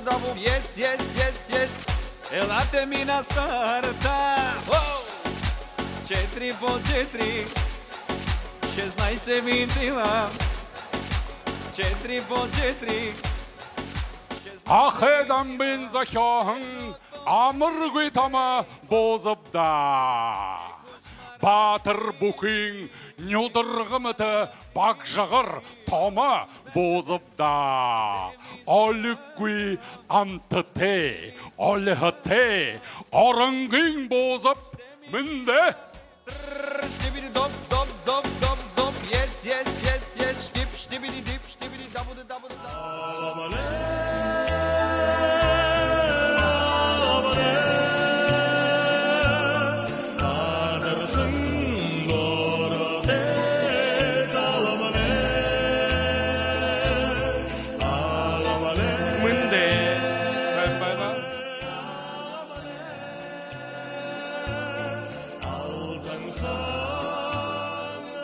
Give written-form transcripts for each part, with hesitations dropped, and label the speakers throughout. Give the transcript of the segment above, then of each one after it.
Speaker 1: дабу. Yes. Елате ми на старта. 4 по 4. 16 винтила. 4 по 4.
Speaker 2: Ахедан бен захяхын амыргы тама бозыпда. Батыр букин нюдыргымыты бакжагыр тома бозыпда. Олыкгui антыте, олыхыте, орынгын бозып мінде.
Speaker 1: Штибиди доп. Yes. Штибиди дип, штибиди дабу.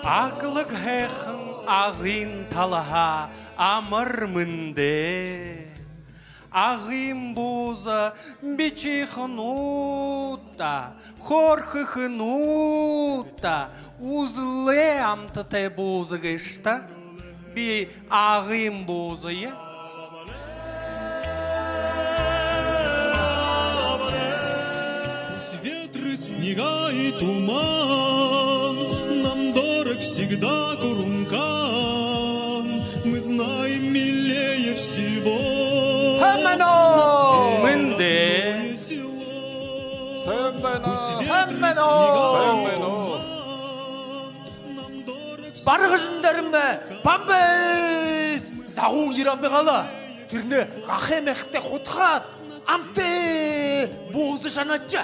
Speaker 3: Ақлық хәхін ағын талаға амыр мінде. Ағын бозы бечехін ұтта, қорқықын ұтта, ұзылы амтытай бозы ғышта, би ағын бозы е.
Speaker 4: Ветры, снега и туман, нам дорог всегда Курункан. Мы знаем милее всего
Speaker 3: Мінде.
Speaker 5: Барғыжындарымда бамбыз зағуң иранбе қала. Түріне қақы мәқітте құтқат. Амты боғызы жанатча.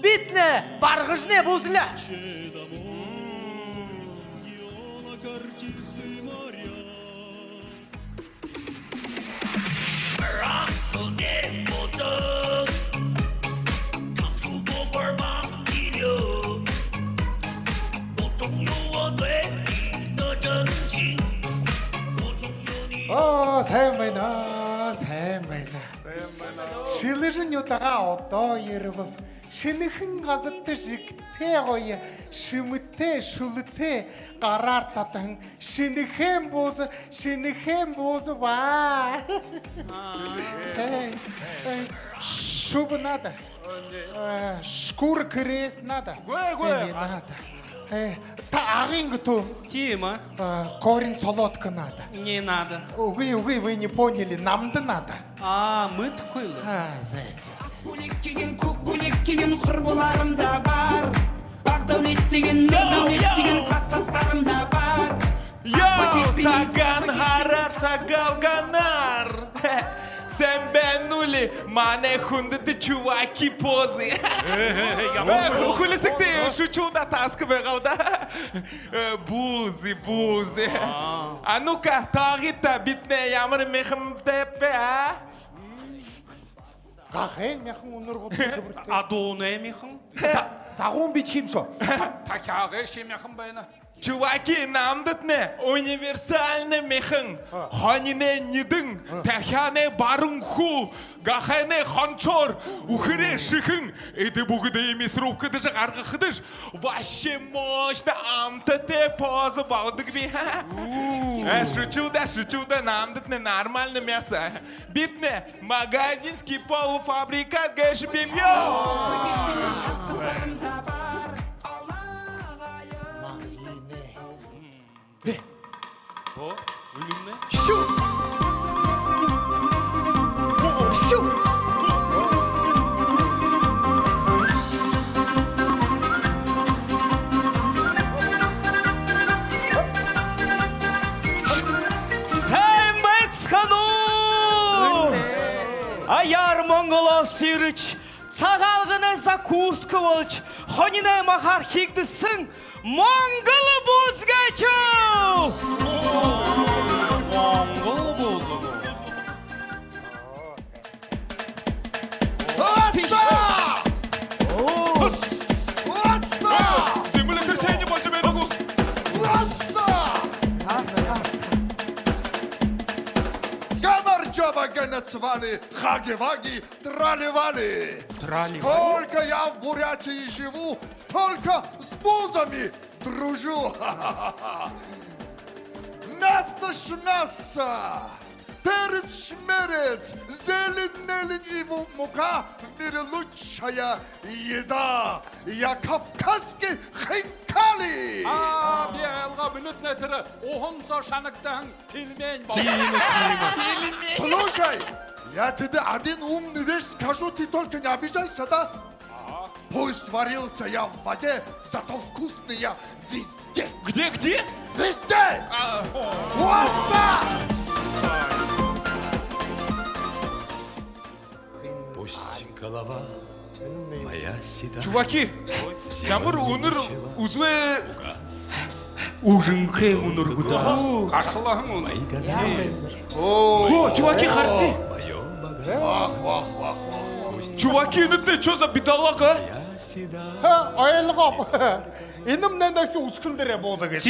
Speaker 5: Битне барғыжне бозыла.
Speaker 6: сайн байна. Шилжин юутагаа одоо ирвв. Шинэхэн газарт жигтэй гоё, шимтэй, шүлтэй гараар татан шинэхэн бууз ба. Шуб надо. Шкур крест надо. Надо. Та агын готов.
Speaker 3: Тима.
Speaker 6: Корень солодка надо.
Speaker 3: Не надо.
Speaker 6: Вы не поняли, нам-то надо.
Speaker 3: Мы такой.
Speaker 7: Кулик киген құрбыларымда бар. Бақдәулет деген, нұрдәулет деген кластастарымда бар.
Speaker 8: Цаган харар сагауганар. Sen ben Nuli, mane hundete чуваки позы. Хулисик ты шучу да таска бегавда. Бузи. А ну-ка, тагита битне ямар мехм тепе, а?
Speaker 6: Гахен механ унургууд төбөртэй.
Speaker 3: Адоне механ.
Speaker 5: Зағуң бичхим шо.
Speaker 2: Тахяғы шемяхын байна.
Speaker 8: Чуваки, намдат не универсальный механ. Ханине нидың, тахяне барың ху, гахане ханчор, ухыре шихын. Эти бугыды емес рубкады жақ арғықыдыш. Вообще мощно амтате позы баудық би. Шучу да намдат не нормально мясо. Битне, магазинский полуфабрикат гэші бемьё.
Speaker 3: Önümne.
Speaker 5: Şu.
Speaker 8: Sen Metskanu! Аяр Монголо сирыч, цагалгыны закуска болч, хонine махар хигдысың, Монголы бузгачу!
Speaker 3: Монгол бозу.
Speaker 8: Симулятор сені бачу берегу.
Speaker 1: Gamar Java gana
Speaker 9: танцевали, хаги-ваги, трали-вали. Сколько я в Бурятии живу, столько с бузами дружу. Мясо-шмясо, перец-шмерец, зелень-мелень и мука в мире лучшая еда. Я кавказский хинкали.
Speaker 2: Биялға бүліт нәтірі, оғынса шанықтан келмен бар.
Speaker 9: Слушай, я тебе один умный вещь скажу, ты только не обижайся, да? Пусть варился я в воде, зато вкусный я везде.
Speaker 8: Где?
Speaker 9: Везде! Вот так!
Speaker 8: Чуваки, ямар өнөр үзвэ ужинхэ өнөргүдэ.
Speaker 2: Қашылағың оны.
Speaker 8: О, чуваки харты. Чуваки, нүдне чё за бедолага?
Speaker 6: Ойлгоп. Иным нэнэхи үсгэлдэрэ бооза гэж.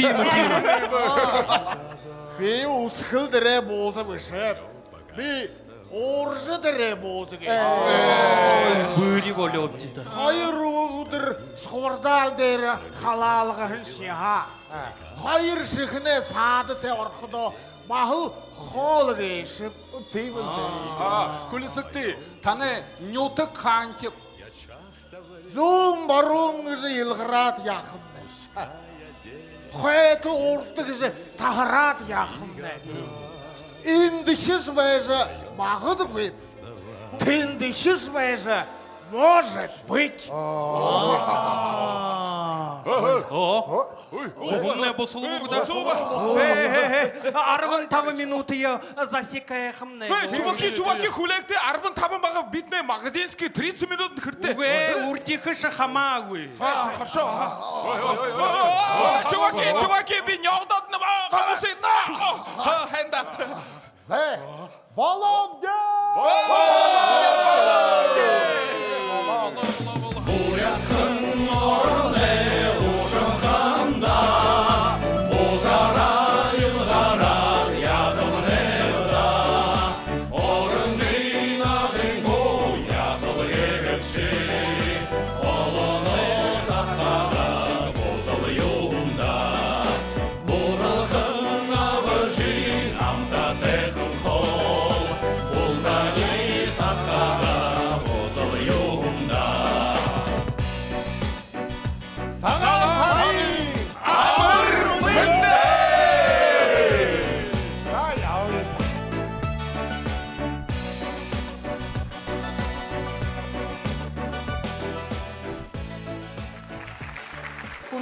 Speaker 6: Би үсгэлдэрэ бооза биш. Би уурждэрэ бооза гэж.
Speaker 3: Бөрі болоод жиді.
Speaker 6: Хоёр өдөр сувардаал дээр халаалгах шиха. Хоёр шихнэ саадтай орходоо махал хоол гээш. Тийм үү.
Speaker 2: Күлісікті, таны нютық қанкеп.
Speaker 6: Зүүн баруун гэж илгараад яах юм бэ? Хойд уурдаг гэж тахараад яах юм бэ? Энд дэхс байж магадгүй. Тэнд дэхс байж может быть.
Speaker 3: Оғынлай босылу бұда. Арғын тавы минутыя засекаяқым не.
Speaker 8: Чуваки, хүлээгдэ 15 бага биднэ магазинский 30 минут хэрдэ.
Speaker 3: Үгүй, үрдихы шахамаагүй.
Speaker 8: Хорошо. Чуваки, би нёгдод на хамусина. Хэнда.
Speaker 6: Зе. Болом дэ.